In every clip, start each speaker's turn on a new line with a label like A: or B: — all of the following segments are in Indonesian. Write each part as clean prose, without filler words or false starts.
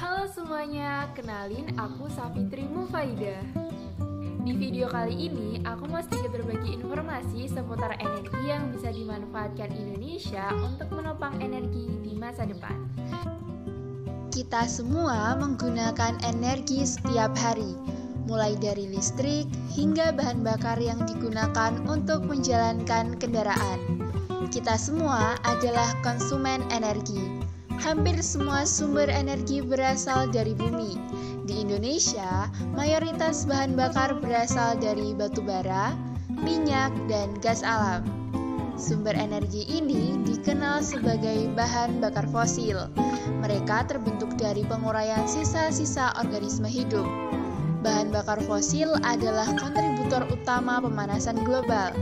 A: Halo semuanya, kenalin aku Safitri Mufaida. Di video kali ini, aku mau sedikit berbagi informasi seputar energi yang bisa dimanfaatkan Indonesia untuk menopang energi di masa depan.
B: Kita semua menggunakan energi setiap hari, mulai dari listrik hingga bahan bakar yang digunakan untuk menjalankan kendaraan. Kita semua adalah konsumen energi. Hampir semua sumber energi berasal dari bumi. Di Indonesia, mayoritas bahan bakar berasal dari batu bara, minyak, dan gas alam. Sumber energi ini dikenal sebagai bahan bakar fosil. Mereka terbentuk dari penguraian sisa-sisa organisme hidup. Bahan bakar fosil adalah kontributor utama pemanasan global.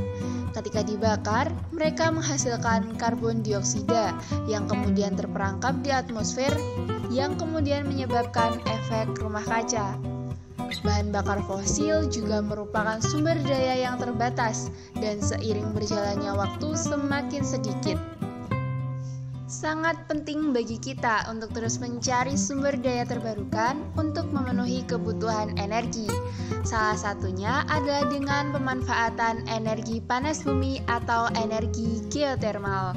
B: Ketika dibakar, mereka menghasilkan karbon dioksida yang kemudian terperangkap di atmosfer yang kemudian menyebabkan efek rumah kaca. Bahan bakar fosil juga merupakan sumber daya yang terbatas dan seiring berjalannya waktu semakin sedikit. Sangat penting bagi kita untuk terus mencari sumber daya terbarukan untuk memenuhi kebutuhan energi. Salah satunya adalah dengan pemanfaatan energi panas bumi atau energi geotermal.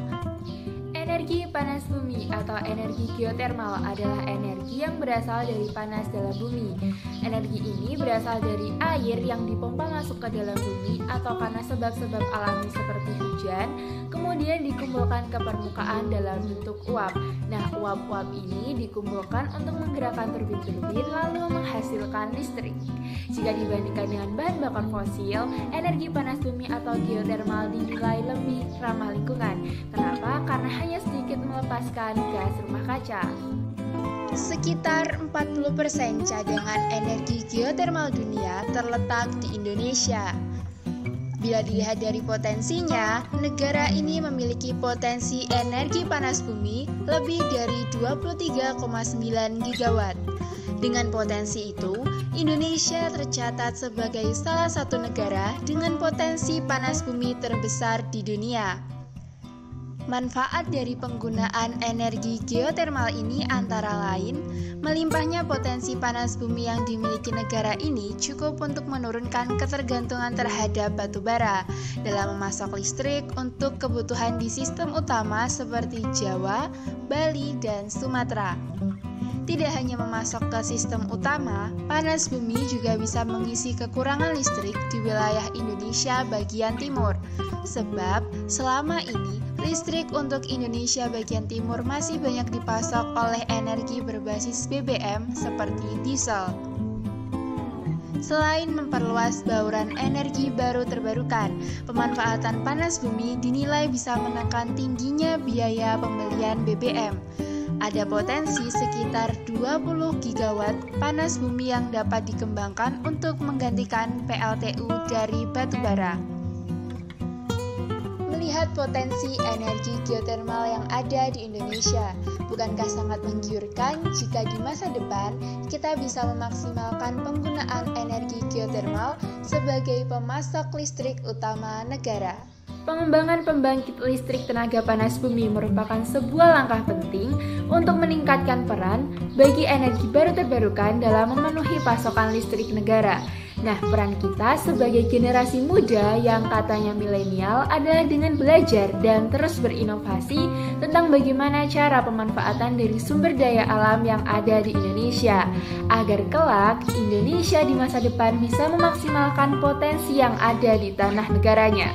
A: Energi panas bumi atau energi geotermal adalah energi yang berasal dari panas dalam bumi. Energi ini berasal dari air yang dipompa masuk ke dalam bumi atau karena sebab-sebab alami seperti hujan, kemudian dikumpulkan ke permukaan dalam bentuk uap. Nah, uap-uap ini dikumpulkan untuk menggerakkan turbin-turbin lalu menghasilkan listrik. Jika dibandingkan dengan bahan bakar fosil, energi panas bumi atau geotermal dinilai lebih ramah lingkungan. Kenapa? Karena hanya sedikit melepaskan gas rumah kaca.
B: Sekitar 40% cadangan energi geotermal dunia terletak di Indonesia. Bila dilihat dari potensinya, negara ini memiliki potensi energi panas bumi lebih dari 23,9 gigawatt. Dengan potensi itu, Indonesia tercatat sebagai salah satu negara dengan potensi panas bumi terbesar di dunia. Manfaat dari penggunaan energi geotermal ini antara lain, melimpahnya potensi panas bumi yang dimiliki negara ini cukup untuk menurunkan ketergantungan terhadap batu bara dalam memasok listrik untuk kebutuhan di sistem utama seperti Jawa, Bali, dan Sumatera. Tidak hanya memasok ke sistem utama, panas bumi juga bisa mengisi kekurangan listrik di wilayah Indonesia bagian timur. Sebab selama ini, listrik untuk Indonesia bagian timur masih banyak dipasok oleh energi berbasis BBM seperti diesel. Selain memperluas bauran energi baru terbarukan, pemanfaatan panas bumi dinilai bisa menekan tingginya biaya pembelian BBM. Ada potensi sekitar 20 gigawatt panas bumi yang dapat dikembangkan untuk menggantikan PLTU dari batu bara. Melihat potensi energi geotermal yang ada di Indonesia, bukankah sangat menggiurkan jika di masa depan kita bisa memaksimalkan penggunaan energi geotermal sebagai pemasok listrik utama negara?
A: Pengembangan pembangkit listrik tenaga panas bumi merupakan sebuah langkah penting untuk meningkatkan peran bagi energi baru terbarukan dalam memenuhi pasokan listrik negara. Nah, peran kita sebagai generasi muda yang katanya milenial adalah dengan belajar dan terus berinovasi tentang bagaimana cara pemanfaatan dari sumber daya alam yang ada di Indonesia, agar kelak Indonesia di masa depan bisa memaksimalkan potensi yang ada di tanah negaranya.